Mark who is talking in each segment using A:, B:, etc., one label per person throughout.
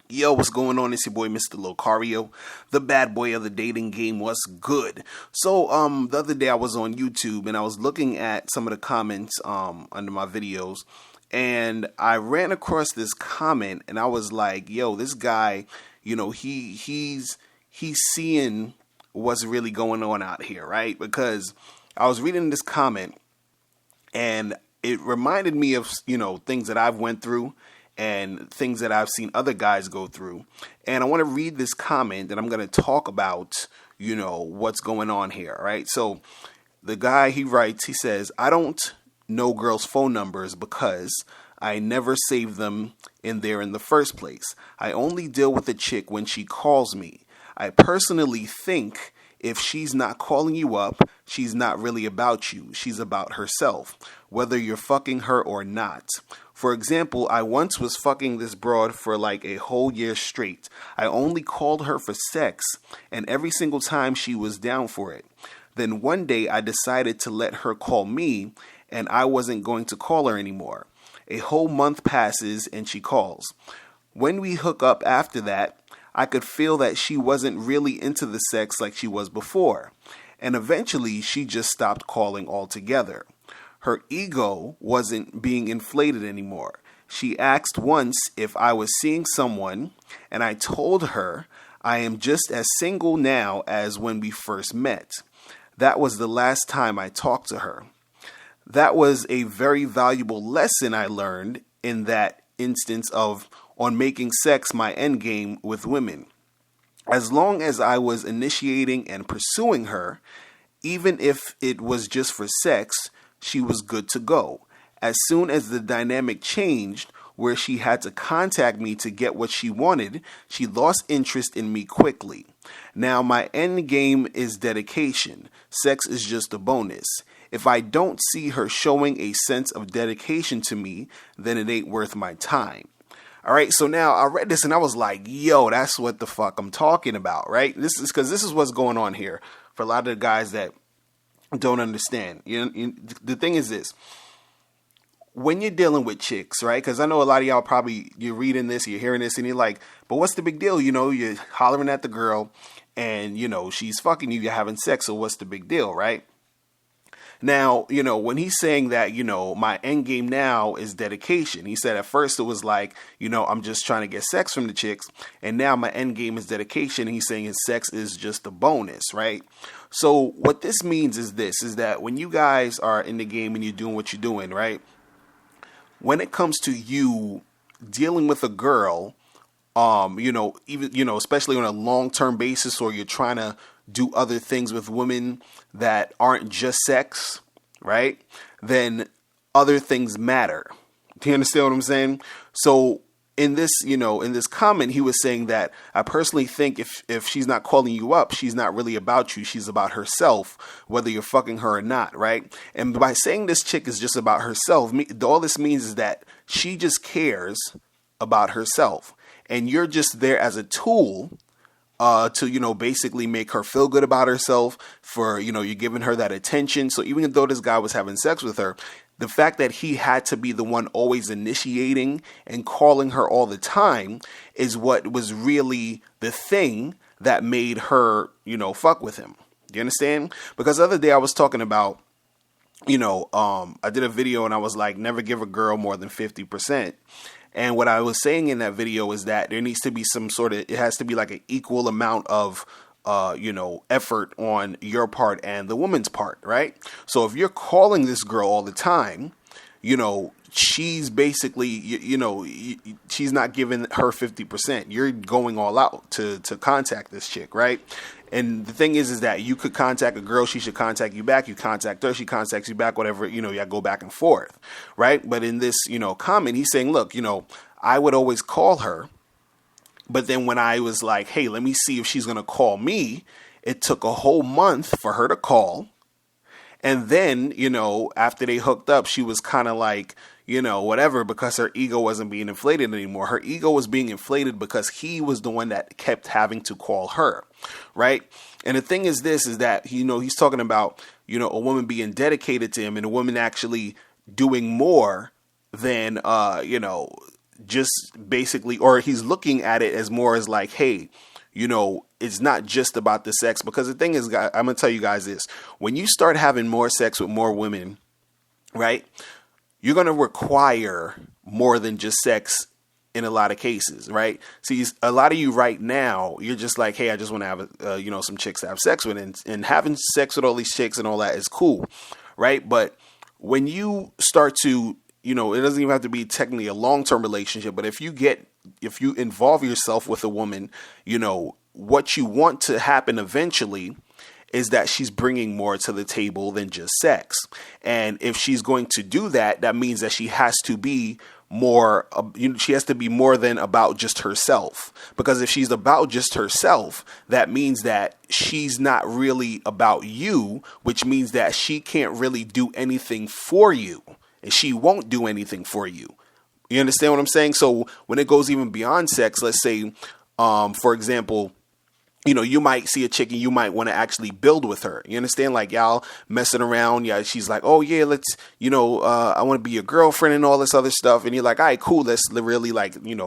A: Yo, what's going on? It's your boy, Mr. Locario, the bad boy of the dating game. What's good? So, the other day I was on YouTube and I was looking at some of the comments, under my videos, and I ran across this comment and I was like, yo, this guy, he's seeing what's really going on out here, right? Because I was reading this comment and it reminded me of, things that I've went through and things that I've seen other guys go through. And I want to read this comment and I'm going to talk about, what's going on here, right? So the guy, he writes, he says, I don't know girls' phone numbers because I never save them in there in the first place. I only deal with a chick when she calls me. I personally think if she's not calling you up, she's not really about you. She's about herself, whether you're fucking her or not. For example, I once was fucking this broad for like a whole year straight. I only called her for sex, and every single time she was down for it. Then one day I decided to let her call me, and I wasn't going to call her anymore. A whole month passes, and she calls. When we hook up after that, I could feel that she wasn't really into the sex like she was before. And eventually, she just stopped calling altogether. Her ego wasn't being inflated anymore. She asked once if I was seeing someone, and I told her I am just as single now as when we first met. That was the last time I talked to her. That was a very valuable lesson I learned in that instance on making sex my end game with women. As long as I was initiating and pursuing her, even if it was just for sex, she was good to go. As soon as the dynamic changed, where she had to contact me to get what she wanted, she lost interest in me quickly. Now my end game is dedication. Sex is just a bonus. If I don't see her showing a sense of dedication to me, then it ain't worth my time. All right, so now I read this and I was like, yo, that's what the fuck I'm talking about, right? This is what's going on here for a lot of the guys that don't understand. The thing is this. When you're dealing with chicks, right? Because I know a lot of y'all probably, you're reading this, you're hearing this, and you're like, but what's the big deal? You're hollering at the girl and, she's fucking you, you're having sex, so what's the big deal, right? Now, when he's saying that, my end game now is dedication. He said at first it was like, I'm just trying to get sex from the chicks. And now my end game is dedication. And he's saying his sex is just a bonus, right? So what this means is that when you guys are in the game and you're doing what you're doing, right? When it comes to you dealing with a girl, even, especially on a long-term basis, or you're trying to do other things with women that aren't just sex, right? Then other things matter. Do you understand what I'm saying? So in this, in this comment, he was saying that I personally think if she's not calling you up, she's not really about you. She's about herself, whether you're fucking her or not, right? And by saying this chick is just about herself, all this means is that she just cares about herself. And you're just there as a tool to, basically make her feel good about herself, for, you're giving her that attention. So even though this guy was having sex with her, the fact that he had to be the one always initiating and calling her all the time is what was really the thing that made her, fuck with him. Do you understand? Because the other day I was talking about, I did a video and I was like, never give a girl more than 50%. And what I was saying in that video is that there needs to be it has to be like an equal amount of, effort on your part and the woman's part, right? So if you're calling this girl all the time, she's basically, she's not giving her 50%. You're going all out to contact this chick, right? And the thing is that you could contact a girl, she should contact you back. You contact her, she contacts you back, whatever, you go back and forth, right? But in this, comment, he's saying, look, I would always call her. But then when I was like, hey, let me see if she's going to call me, it took a whole month for her to call. And then, after they hooked up, she was kind of like, whatever, because her ego wasn't being inflated anymore. Her ego was being inflated because he was the one that kept having to call her, right? And the thing is that, he's talking about, a woman being dedicated to him and a woman actually doing more than, just basically, or he's looking at it as more as like, hey, it's not just about the sex. Because the thing is, I'm going to tell you guys this. When you start having more sex with more women, right, you're going to require more than just sex in a lot of cases, right? See, a lot of you right now, you're just like, hey, I just want to have, some chicks to have sex with. And having sex with all these chicks and all that is cool, right? But when you start to, it doesn't even have to be technically a long-term relationship, but if you involve yourself with a woman, what you want to happen eventually is that she's bringing more to the table than just sex. And if she's going to do that, that means that she has to be more, she has to be more than about just herself. Because if she's about just herself, that means that she's not really about you, which means that she can't really do anything for you. And she won't do anything for you. You understand what I'm saying? So when it goes even beyond sex, let's say, for example, you might see a chick and you might want to actually build with her. You understand? Like y'all messing around. Yeah. She's like, oh yeah, let's, I want to be your girlfriend and all this other stuff. And you're like, all right, cool. Let's really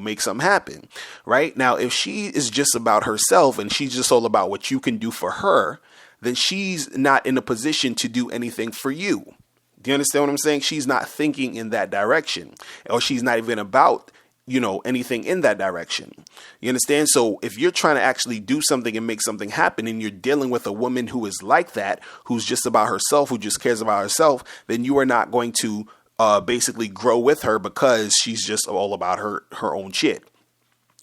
A: make something happen. Right now, if she is just about herself and she's just all about what you can do for her, then she's not in a position to do anything for you. Do you understand what I'm saying? She's not thinking in that direction, or she's not even about anything in that direction. You understand? So if you're trying to actually do something and make something happen and you're dealing with a woman who is like that, who's just about herself, who just cares about herself, then you are not going to basically grow with her because she's just all about her own shit.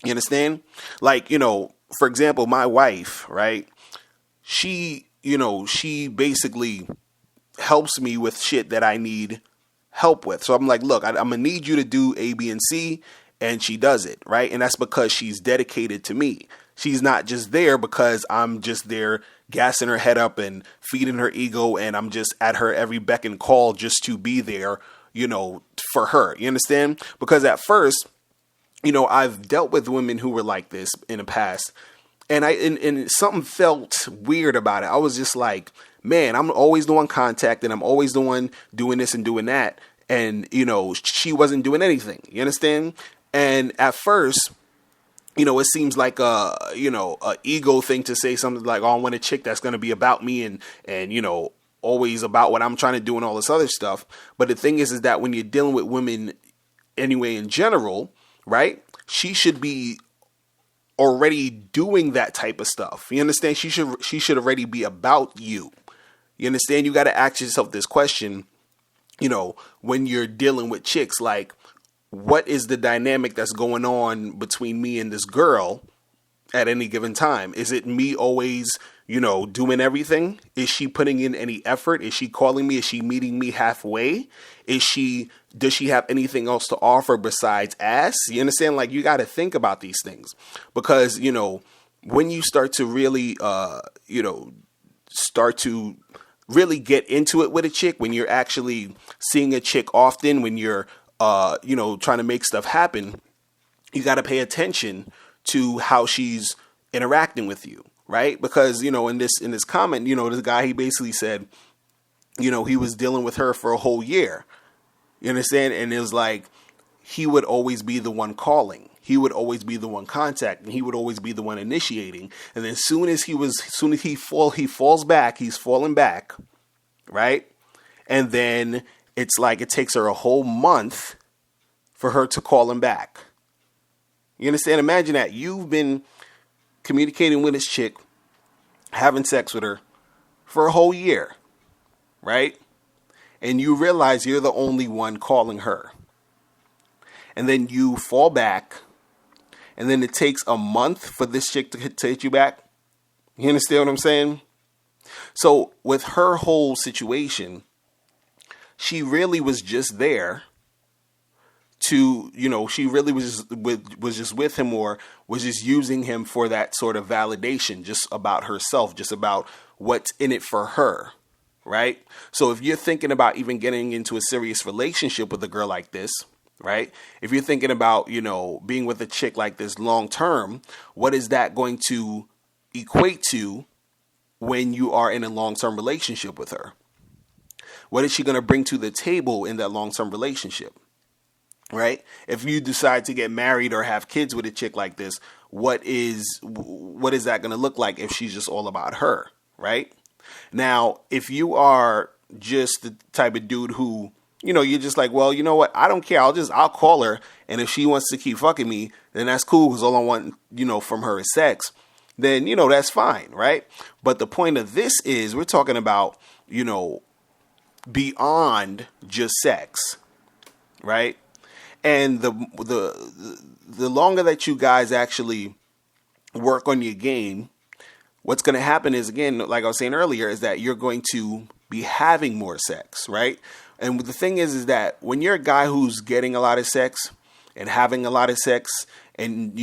A: You understand? Like, for example, my wife, right? She basically helps me with shit that I need help with. So I'm like, look, I'm going to need you to do A, B, and C. And she does it, right? And that's because she's dedicated to me. She's not just there because I'm just there gassing her head up and feeding her ego, and I'm just at her every beck and call just to be there, for her. You understand? Because at first, I've dealt with women who were like this in the past, and something felt weird about it. I was just like, man, I'm always the one contacting, I'm always the one doing this and doing that. And, she wasn't doing anything. You understand? And at first, it seems like a ego thing to say something like, oh, I want a chick that's going to be about me and, always about what I'm trying to do and all this other stuff. But the thing is that when you're dealing with women anyway, in general, right, she should be already doing that type of stuff. You understand? She should already be about you. You understand? You got to ask yourself this question, when you're dealing with chicks, like, what is the dynamic that's going on between me and this girl at any given time? Is it me always, doing everything? Is she putting in any effort? Is she calling me? Is she meeting me halfway? Does she have anything else to offer besides ass? You understand? Like, you got to think about these things because, when you start to really, get into it with a chick, when you're actually seeing a chick often, when you're trying to make stuff happen, you got to pay attention to how she's interacting with you, right? Because, in this comment, this guy, he basically said, he was dealing with her for a whole year. You understand? And it was like, he would always be the one calling. He would always be the one contacting. He would always be the one initiating. And then he falls back, he's falling back, right? And then it's like it takes her a whole month for her to call him back. You understand? Imagine that you've been communicating with this chick, having sex with her for a whole year, right? And you realize you're the only one calling her. And then you fall back, and then it takes a month for this chick to hit you back. You understand what I'm saying? So with her whole situation, she really was just there to, she really was just with him, or was just using him for that sort of validation, just about herself, just about what's in it for her, right? So if you're thinking about even getting into a serious relationship with a girl like this, right? If you're thinking about, being with a chick like this long term, what is that going to equate to when you are in a long-term relationship with her? What is she going to bring to the table in that long-term relationship? right? If you decide to get married or have kids with a chick like this, what is that going to look like if she's just all about her, right? Now, if you are just the type of dude who, you're just like, well, you know what? I don't care. I'll call her. And if she wants to keep fucking me, then that's cool. Because all I want, from her is sex. Then, that's fine. Right. But the point of this is we're talking about, beyond just sex. Right. And the longer that you guys actually work on your game, what's going to happen is, again, like I was saying earlier, is that you're going to be having more sex, right? And the thing is that when you're a guy who's getting a lot of sex and having a lot of sex, and,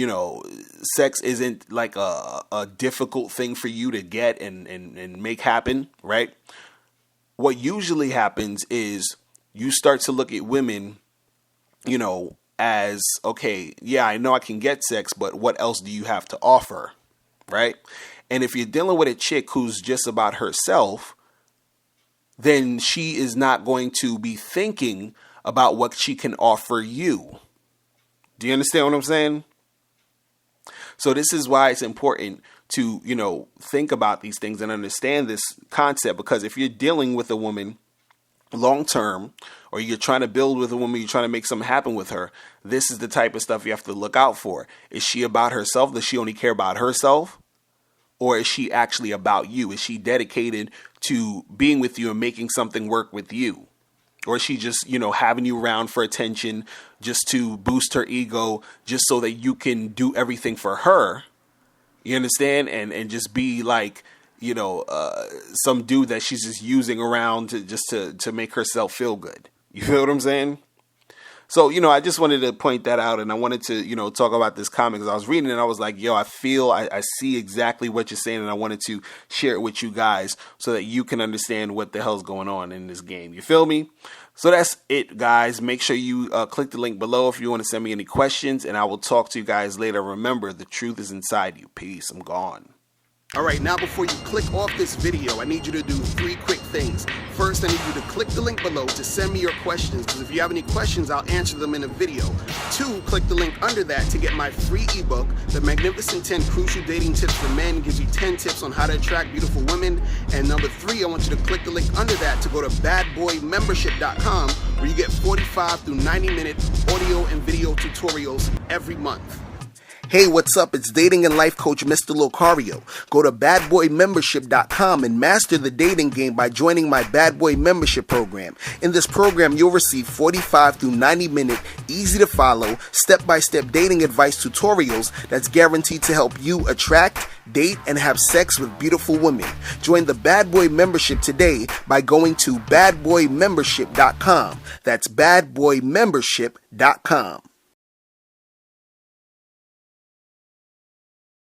A: sex isn't like a difficult thing for you to get and make happen, right? What usually happens is you start to look at women, as, okay, yeah, I know I can get sex, but what else do you have to offer, right? And if you're dealing with a chick who's just about herself, then she is not going to be thinking about what she can offer you. Do you understand what I'm saying? So this is why it's important to, think about these things and understand this concept, because if you're dealing with a woman long term, or you're trying to build with a woman, you're trying to make something happen with her, this is the type of stuff you have to look out for. Is she about herself? Does she only care about herself? Or is she actually about you? Is she dedicated to being with you and making something work with you? Or is she just, having you around for attention, just to boost her ego, just so that you can do everything for her? You understand? And just be like, some dude that she's just using around to make herself feel good. You feel what I'm saying? So, I just wanted to point that out, and I wanted to, talk about this comic, because I was reading it and I was like, yo, I see exactly what you're saying, and I wanted to share it with you guys so that you can understand what the hell's going on in this game. You feel me? So that's it, guys. Make sure you click the link below if you want to send me any questions, and I will talk to you guys later. Remember, the truth is inside you. Peace. I'm gone. All right, now before you click off this video, I need you to do 3 quick things. First, I need you to click the link below to send me your questions, because if you have any questions, I'll answer them in a video. 2, click the link under that to get my free ebook, The Magnificent 10 Crucial Dating Tips for Men. It gives you 10 tips on how to attract beautiful women. And number 3, I want you to click the link under that to go to badboymembership.com, where you get 45 through 90-minute audio and video tutorials every month. Hey, what's up? It's dating and life coach Mr. Locario. Go to badboymembership.com and master the dating game by joining my Bad Boy Membership program. In this program, you'll receive 45 through 90-minute, easy-to-follow, step-by-step dating advice tutorials that's guaranteed to help you attract, date, and have sex with beautiful women. Join the Bad Boy Membership today by going to badboymembership.com. That's badboymembership.com.